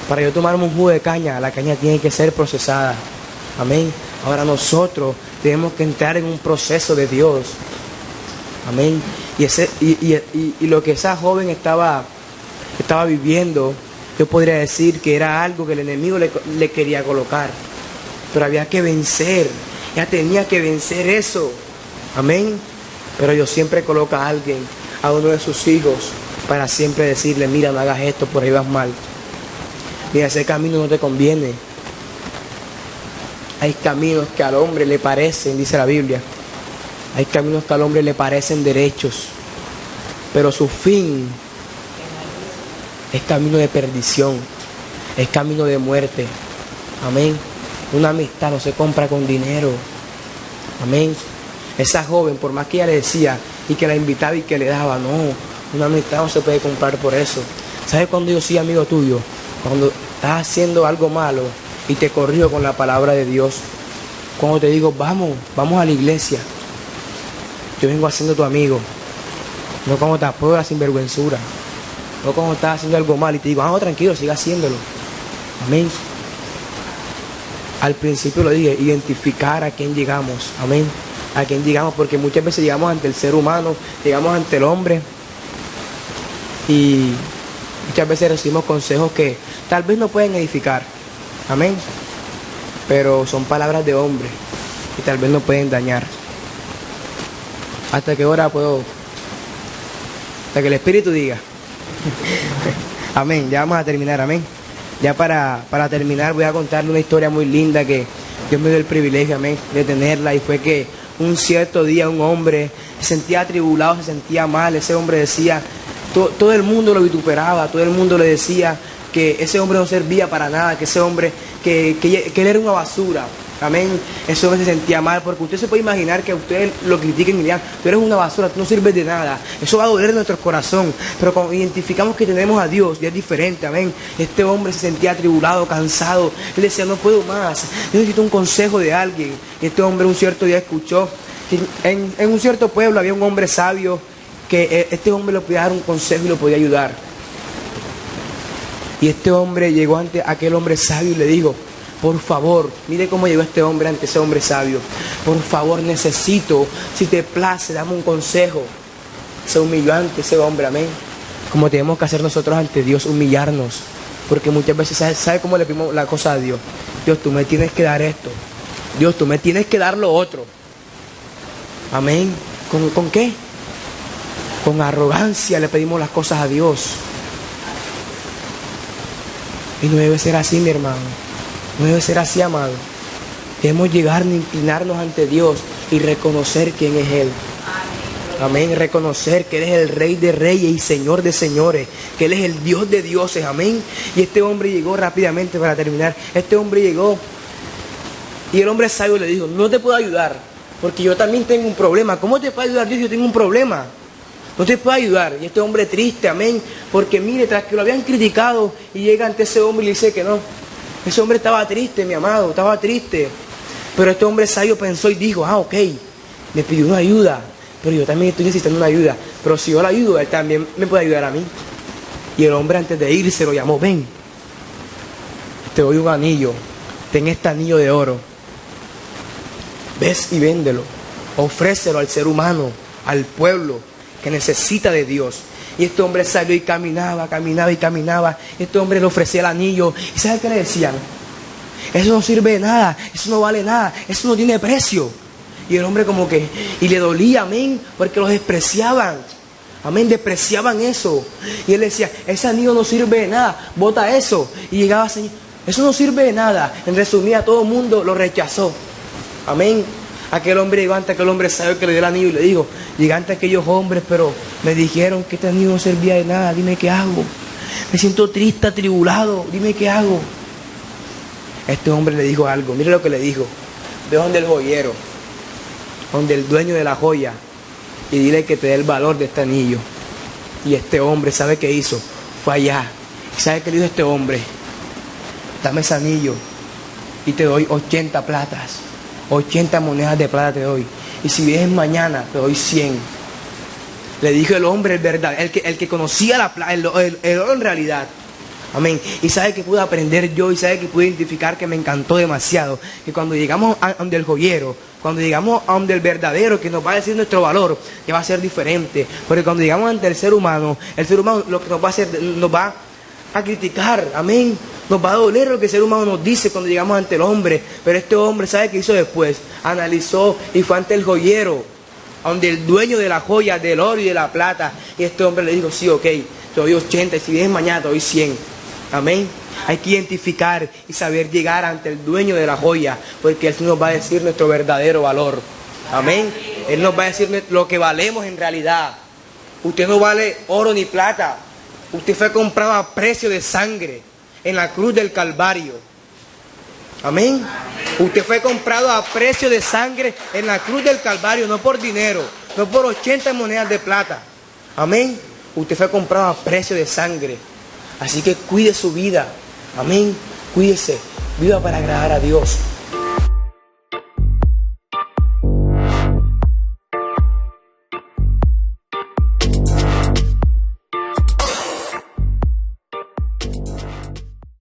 A: Para yo tomarme un jugo de caña, la caña tiene que ser procesada. Amén. Ahora nosotros tenemos que entrar en un proceso de Dios. Amén. Y lo que esa joven estaba viviendo, yo podría decir que era algo que el enemigo le quería colocar. Pero había que vencer. Ella tenía que vencer eso. Amén. Pero Dios siempre coloca a alguien, a uno de sus hijos, para siempre decirle: mira, no hagas esto, por ahí vas mal. Mira, ese camino no te conviene. Hay caminos que al hombre le parecen, dice la Biblia, hay caminos que al hombre le parecen derechos, pero su fin es camino de perdición, es camino de muerte. Amén. Una amistad no se compra con dinero. Amén. Esa joven, por más que ella le decía y que la invitaba y que le daba, no, una amistad no se puede comprar por eso. ¿Sabes cuándo yo soy amigo tuyo? Cuando estás haciendo algo malo y te corrijo con la palabra de Dios. Cuando te digo, vamos a la iglesia, yo vengo haciendo tu amigo. No cuando te apruebo la sinvergüenzura. No cuando estás haciendo algo mal y te digo, tranquilo, siga haciéndolo. Amén. Al principio lo dije, identificar a quién llegamos. Amén. A quién llegamos, porque muchas veces llegamos ante el ser humano, llegamos ante el hombre. Y muchas veces recibimos consejos que tal vez no pueden edificar. Amén. Pero son palabras de hombre y tal vez no pueden dañar. ¿Hasta qué hora puedo? Hasta que el Espíritu diga. Amén. Ya vamos a terminar. Amén. Ya para terminar voy a contarle una historia muy linda que Dios me dio el privilegio, amén, de tenerla. Y fue que un cierto día un hombre se sentía atribulado, se sentía mal. Ese hombre decía, todo el mundo lo vituperaba, todo el mundo le decía que ese hombre no servía para nada, que ese hombre, que él era una basura. Amén. Ese hombre se sentía mal, porque usted se puede imaginar que a usted lo critiquen y digan, tú eres una basura, tú no sirves de nada. Eso va a doler en nuestro corazón. Pero cuando identificamos que tenemos a Dios, ya es diferente. Amén. Este hombre se sentía atribulado, cansado. Él decía, no puedo más, yo necesito un consejo de alguien. Y este hombre un cierto día escuchó que en un cierto pueblo había un hombre sabio, que este hombre le podía dar un consejo y lo podía ayudar. Y este hombre llegó ante aquel hombre sabio y le dijo, por favor, mire cómo llegó este hombre ante ese hombre sabio. Por favor, necesito, si te place, dame un consejo. Se humilló ante ese hombre, amén. Como tenemos que hacer nosotros ante Dios, humillarnos. Porque muchas veces, ¿sabe cómo le pedimos la cosa a Dios? Dios, tú me tienes que dar esto. Dios, tú me tienes que dar lo otro. Amén. ¿Con qué? Con arrogancia le pedimos las cosas a Dios. Y no debe ser así, mi hermano. No debe ser así, amado. Debemos llegar a inclinarnos ante Dios y reconocer quién es Él. Amén. Reconocer que Él es el Rey de Reyes y Señor de Señores. Que Él es el Dios de dioses. Amén. Y este hombre llegó rápidamente para terminar. Este hombre llegó y el hombre sabio le dijo: no te puedo ayudar porque yo también tengo un problema. ¿Cómo te puede ayudar Dios? Yo tengo un problema. No te puedo ayudar. Y este hombre triste, amén. Porque mire, tras que lo habían criticado y llega ante ese hombre y le dice que no. Ese hombre estaba triste, mi amado, estaba triste. Pero este hombre sabio pensó y dijo: ok, me pidió una ayuda, pero yo también estoy necesitando una ayuda. Pero si yo le ayudo, él también me puede ayudar a mí. Y el hombre antes de irse lo llamó: ven, te doy un anillo, ten este anillo de oro. Ves y véndelo, ofrécelo al ser humano, al pueblo que necesita de Dios. Y este hombre salió y caminaba. Este hombre le ofrecía el anillo. ¿Y sabe qué le decían? Eso no sirve de nada, eso no vale nada, eso no tiene precio. Y el hombre como que, y le dolía, amén, porque los despreciaban. Amén, despreciaban eso. Y él decía: ese anillo no sirve de nada, bota eso. Y llegaba: Señor, eso no sirve de nada. En resumida, todo el mundo lo rechazó. Amén. Aquel hombre llegó ante aquel hombre sabio que le dio el anillo y le dijo: llegué ante aquellos hombres, pero me dijeron que este anillo no servía de nada. Dime qué hago. Me siento triste, atribulado. Dime qué hago. Este hombre le dijo algo. Mire lo que le dijo: ve donde el joyero, donde el dueño de la joya, y dile que te dé el valor de este anillo. Y este hombre, ¿sabe qué hizo? Fue allá. ¿Y sabe qué le dijo este hombre? Dame ese anillo y te doy 80 platas. 80 monedas de plata te doy. Y si vienes mañana, te doy 100. Le dijo el hombre, el verdad, el que conocía el oro en realidad. Amén. Y sabe que pude aprender yo, y sabe que pude identificar, que me encantó demasiado. Que cuando llegamos a donde el joyero, cuando llegamos a donde el verdadero, que nos va a decir nuestro valor, que va a ser diferente. Porque cuando llegamos ante el ser humano lo que nos va a hacer, nos va a criticar. Amén. Nos va a doler lo que el ser humano nos dice cuando llegamos ante el hombre. Pero este hombre, ¿sabe qué hizo después? Analizó y fue ante el joyero, donde el dueño de la joya, del oro y de la plata. Y este hombre le dijo: sí, ok, te doy 80, y si vienes mañana te doy 100. Amén. Hay que identificar y saber llegar ante el dueño de la joya, porque Él nos va a decir nuestro verdadero valor. Amén. Él nos va a decir lo que valemos en realidad. Usted no vale oro ni plata. Usted fue comprado a precio de sangre en la cruz del Calvario. Amén. Usted fue comprado a precio de sangre en la cruz del Calvario, no por dinero, no por 80 monedas de plata. Amén. Usted fue comprado a precio de sangre. Así que cuide su vida. Amén. Cuídese. Viva para agradar a Dios.